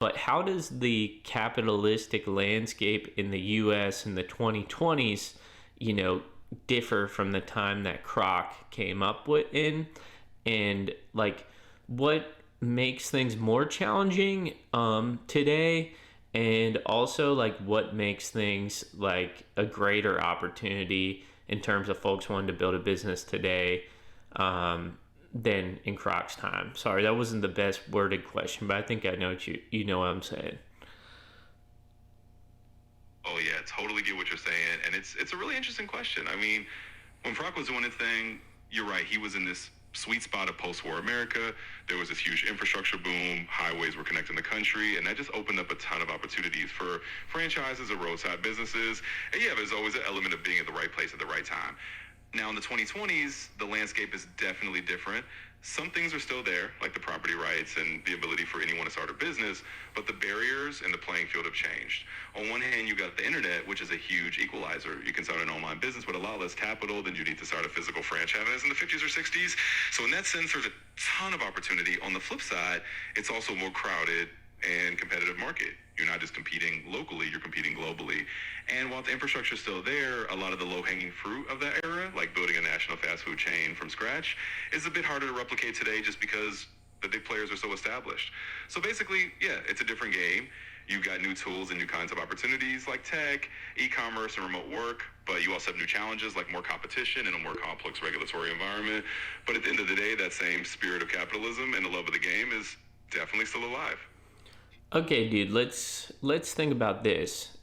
But how does the capitalistic landscape in the US in the 2020s, you know, differ from the time that Kroc came up with in? And like, what makes things more challenging today? And also, like, what makes things like a greater opportunity in terms of folks wanting to build a business today um, than in Croc's time? Sorry, that wasn't the best worded question, but I think I know what you know what I'm saying. Oh yeah, totally get what you're saying, and it's a really interesting question. I mean, when Kroc was doing his thing, you're right. He was in this sweet spot of post-war America. There was this huge infrastructure boom. Highways were connecting the country, and that just opened up a ton of opportunities for franchises or roadside businesses. And yeah, there's always an element of being at the right place at the right time. Now, in the 2020s, the landscape is definitely different. Some things are still there, like the property rights and the ability for anyone to start a business, but the barriers and the playing field have changed. On one hand, you got the internet, which is a huge equalizer. You can start an online business with a lot less capital than you need to start a physical franchise in the 50s or 60s. So in that sense, there's a ton of opportunity. On the flip side, it's also more crowded and competitive market. You're not just competing locally, you're competing globally. And while the infrastructure is still there, a lot of the low-hanging fruit of that era, like building a national fast food chain from scratch, is a bit harder to replicate today just because the big players are so established. So basically, yeah, it's a different game. You've got new tools and new kinds of opportunities like tech, e-commerce, and remote work, but you also have new challenges like more competition and a more complex regulatory environment. But at the end of the day, that same spirit of capitalism and the love of the game is definitely still alive. Okay, dude, let's think about this.